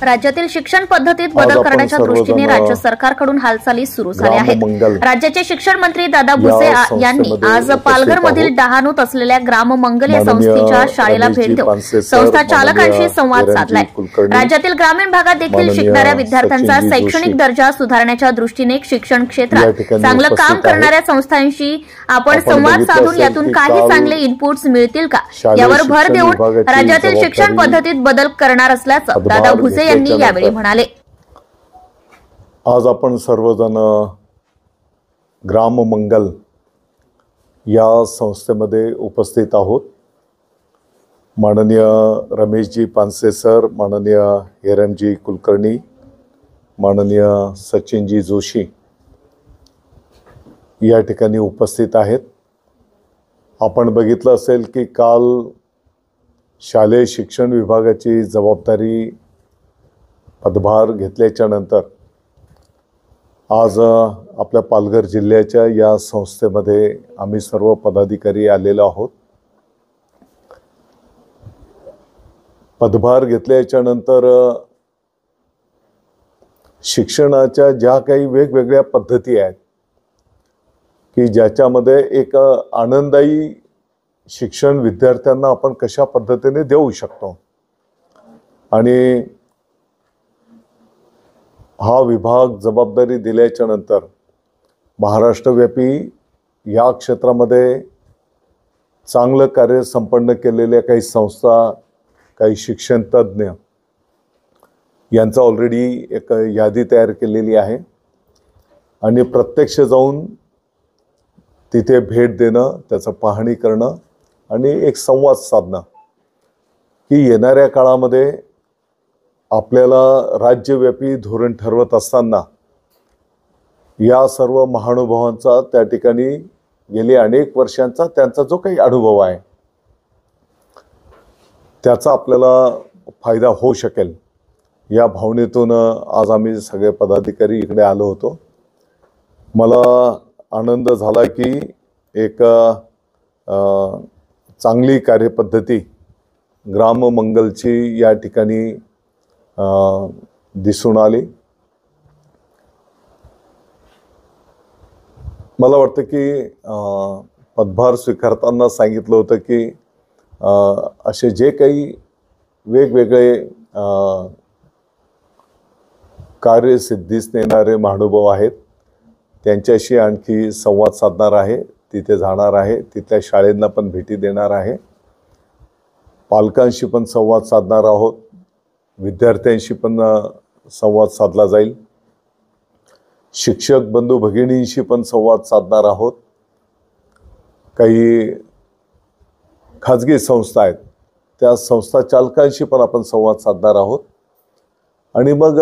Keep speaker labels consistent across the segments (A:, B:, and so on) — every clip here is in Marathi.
A: राज्यातील शिक्षण पद्धतीत बदल करण्याच्या दृष्टीने राज्य सरकारकडून हालचाली सुरू झाल्या आहेत। राज्याचे शिक्षण मंत्री दादा भुसे यांनी आज पालघरमधील डहाणूत असलेल्या ग्राम मंगल या संस्थेच्या शाळेला भेट देऊन संस्था चालकांशी संवाद साधलाय। राज्यातील ग्रामीण भागात देखील शिकणाऱ्या विद्यार्थ्यांचा शैक्षणिक दर्जा सुधारण्याच्या दृष्टीने शिक्षण क्षेत्रात चांगलं काम करणाऱ्या संस्थांशी आपण संवाद साधून यातून काही चांगले इनपुट्स मिळतील का यावर भर देऊन राज्यातील शिक्षण पद्धतीत बदल करणार असल्याचं दादा भुसे यांनी यावेळी म्हणाले।
B: आज आपण सर्वजण ग्राम मंगल या संस्थेमध्ये उपस्थित आहोत। माननीय रमेशजी पानसे सर, माननीय हेरमजी कुलकर्णी, माननीय सचिनजी जोशी या ठिकाणी उपस्थित आहेत। आपण बघितलं असेल की काल शालेय शिक्षण विभागाची जबाबदारी पदभार घेतल्याच्या नंतर आज आपल्या पालघर जिल्ह्याच्या या संस्थेमध्ये आम्ही सर्व पदाधिकारी आलेलो आहोत। पदभार घेतल्याच्या नंतर शिक्षणाच्या ज्या काही वेगवेगळ्या पद्धती आहेत की ज्याच्यामध्ये एक आनंददायी शिक्षण विद्यार्थ्यांना आपण कशा पद्धतीने देऊ शकतो आणि हा विभाग जबाबदारी दिल्याच्या नंतर महाराष्ट्रव्यापी या क्षेत्रामध्ये चांगलं कार्य संपन्न केलेल्या काही संस्था, काही शिक्षण तज्ञ यांचा ऑलरेडी एक यादी तयार केलेली आहे आणि प्रत्यक्ष जाऊन तिथे भेट देणं, त्याचं पाहणी करणं आणि एक संवाद साधणं की येणाऱ्या काळामध्ये आपल्याला राज्यव्यापी धोरण ठरवत असताना या सर्व महानुभावांचा त्या ठिकाणी गेली अनेक वर्षांचा त्यांचा जो काही अनुभव आहे त्याचा आपल्याला फायदा होऊ शकेल या भावनेतून आज आम्ही सगळे पदाधिकारी इकडे आलो होतो। मला आनंद झाला की एक चांगली कार्यपद्धती ग्राम मंगलची या ठिकाणी दिसून आली। मला वाटतं की पदभार स्वीकारताना सांगितलं होतं की असे जे काही वेगवेगळे कार्यसिद्धीस नेणारे महानुभाव आहेत त्यांच्याशी आणखी संवाद साधणार आहे, तिथे जाणार आहे, तिथल्या शाळेंना पण भेटी देणार आहे, पालकांशी पण संवाद साधणार आहोत, विद्यार्थ्यांशी पण संवाद साधला जाईल, शिक्षक बंधू भगिनींशी पण संवाद साधणार आहोत, काही खाजगी संस्था आहेत त्या संस्था चालकांशी पण आपण संवाद साधणार आहोत आणि मग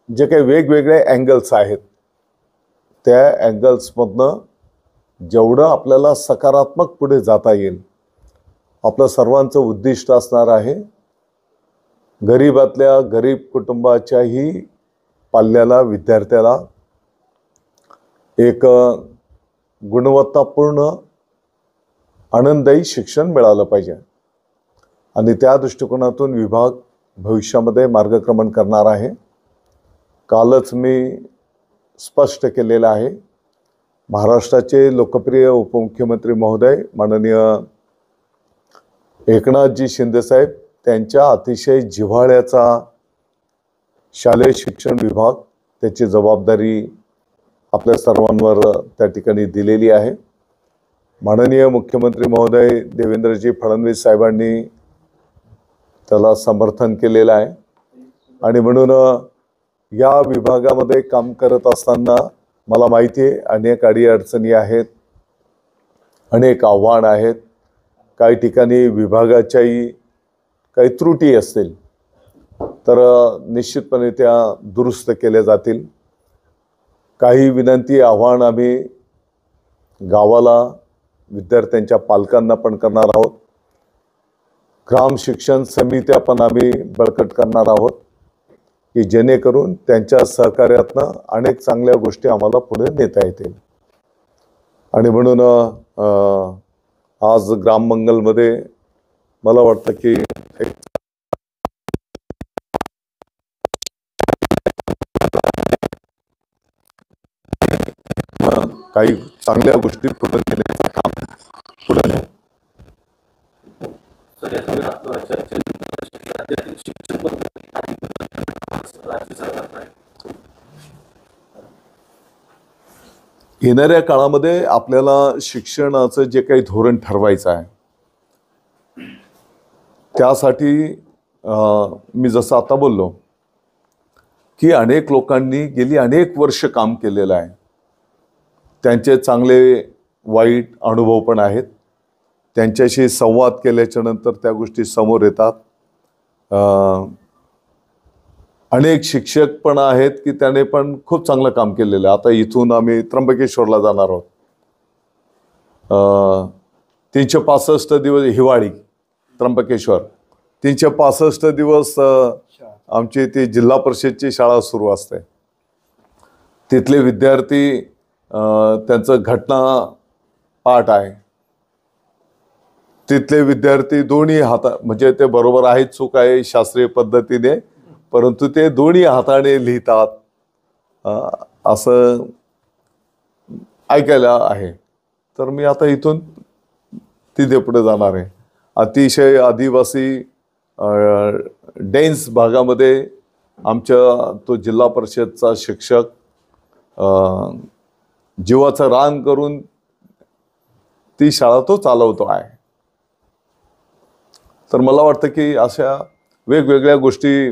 B: जे काही वेगवेगळे अँगल्स आहेत त्या अँगल्समधनं जेवढं आपल्याला सकारात्मक पुढे जाता येईल आपलं सर्वांचं उद्दिष्ट असणार आहे गरीबातल्या गरीब कुटुंबाच्याही पाल्याला विद्यार्थ्याला एक गुणवत्तापूर्ण आनंददायी शिक्षण मिळालं पाहिजे आणि त्या दृष्टिकोनातून विभाग भविष्यामध्ये मार्गक्रमण करणार आहे। कालच मी स्पष्ट केलेलं आहे, महाराष्ट्राचे लोकप्रिय उपमुख्यमंत्री महोदय माननीय एकनाथजी शिंदे साहेब त्यांच्या अतिशय जिव्हाळ्याचा शालेय शिक्षण विभाग त्याची जबाबदारी आपल्या सर्वांवर त्या ठिकाणी दिलेली आहे। माननीय मुख्यमंत्री महोदय देवेंद्रजी फडणवीस साहेबांनी त्याला समर्थन केलेलं आहे आणि म्हणून या विभागामध्ये काम करत असताना मला माहिती आहे अनेक अडीअडचणी आहेत, अनेक आव्हान आहेत, काही ठिकाणी विभागाच्याही काही त्रुटी असतील तर निश्चितपणे त्या दुरुस्त केल्या जातील। काही विनंती आव्हान आम्ही गावाला विद्यार्थ्यांच्या पालकांना पण करणार आहोत, ग्राम शिक्षण समित्या पण आम्ही बळकट करणार आहोत की जेणेकरून त्यांच्या सहकार्यातनं अनेक चांगल्या गोष्टी आम्हाला पुढे नेता येतील आणि म्हणून आज ग्राम मंगलमध्ये मला वाटतं की काही चांगल्या गोष्टी पुढे नेण्याचं काम पुढे नेऊ. येणाऱ्या काळामध्ये आपल्याला शिक्षणाचं जे काही धोरण ठरवायचं आहे त्यासाठी मी जसं आता बोललो की अनेक लोकांनी गेली अनेक वर्ष काम केलेलं आहे. त्यांचे चांगले वाईट अनुभव पण आहेत. त्यांच्याशी संवाद केल्याच्या नंतर त्या गोष्टी समोर येतात. अनेक शिक्षक पण आहेत की त्याने पण खूप चांगलं काम केलेलं आहे. आता इथून आम्ही त्र्यंबकेश्वरला जाणार आहोत. 365 दिवस हिवाळी त्र्यंबकेश्वर, 365 दिवस आमची ती जिल्हा परिषदची शाळा सुरू असते. तिथले विद्यार्थी त्यांचं घटना पाठ आहे. तिथले विद्यार्थी दोन्ही म्हणजे ते बरोबर आहे चूक आहे शास्त्रीय पद्धतीने, परंतु ते दोन्ही हाताने लिहितात असं ऐकायला आहे. तर मी आता इथून तिथे पुढे जाणार आहे. अतिशय आदिवासी डेन्स भागामध्ये आमच्या तो जिल्हा परिषदचा शिक्षक जीवाचं रान करून ती शाळा तो चालवतो आहे. तर मला वाटतं की अशा वेगवेगळ्या गोष्टी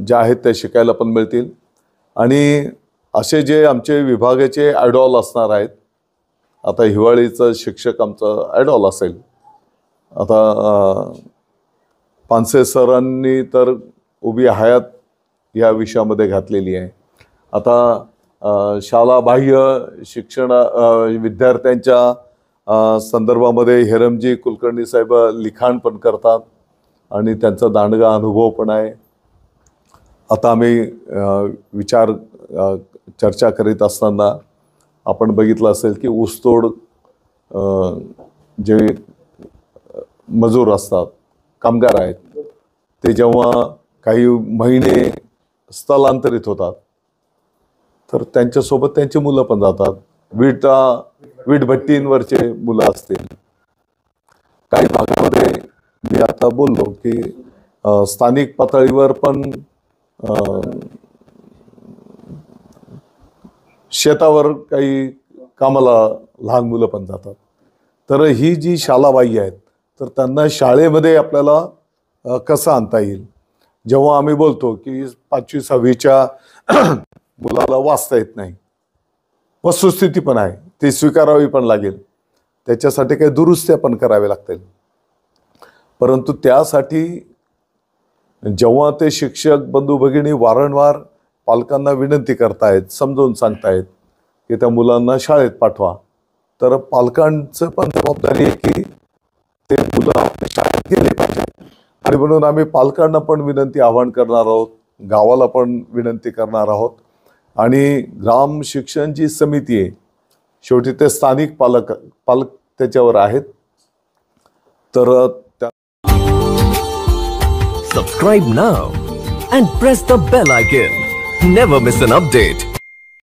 B: ज्या आहेत त्या शिकायला पण मिळतील. आणि असे जे आमचे विभागाचे आयडॉल असणार आहेत, आता हिवाळीचं शिक्षक आमचं आयडॉल असेल. आता पानसे सरांनी तर उभी हयात या विषयामध्ये घातलेली आहे. आता शालाबाह्य शिक्षण विद्यार्थ्यांच्या संदर्भामध्ये हेरमजी कुलकर्णी साहेब लिखाण पण करतात आणि त्यांचा दांडगा अनुभव पण आहे. आता आम्ही चर्चा करीत असताना आपण बघितलं असेल की ऊसतोड जे मजूर असतात, कामगार आहेत, ते जेव्हा काही महिने स्थलांतरित होतात तर त्यांच्यासोबत त्यांची मुलं पण जातात. वीटभट्टींवरचे मुलं असतील. काही भागामध्ये मी आता बोललो की स्थानिक पातळीवर पण शेतावर काही कामाला लहान मुलं पण जातात. तर ही जी शालाबाई आहेत तर त्यांना शाळेमध्ये आपल्याला कसं आणता येईल. जेव्हा आम्ही बोलतो की 5वी 6वीच्या मुलाला वाचता येत नाही, वस्तुस्थिती पण आहे, ती स्वीकारावी पण लागेल. त्याच्यासाठी काही दुरुस्त्या पण कराव्या लागतील. परंतु त्यासाठी जेव्हा ते शिक्षक बंधू भगिनी वारंवार पालकांना विनंती करतायत, समजावून सांगतायत की त्या मुलांना शाळेत पाठवा, तर पालकांचं पण जबाबदारी आहे की ते मुलं आपल्या शाळेत गेले पाहिजे. आणि म्हणून आम्ही पालकांना पण विनंती आवाहन करणार आहोत, गावाला पण विनंती करणार आहोत. आणि ग्राम शिक्षण जी समिती आहे, शेवटी ते स्थानिक पालक त्याच्यावर आहेत. तर
C: Subscribe now and press the bell icon. Never miss an update.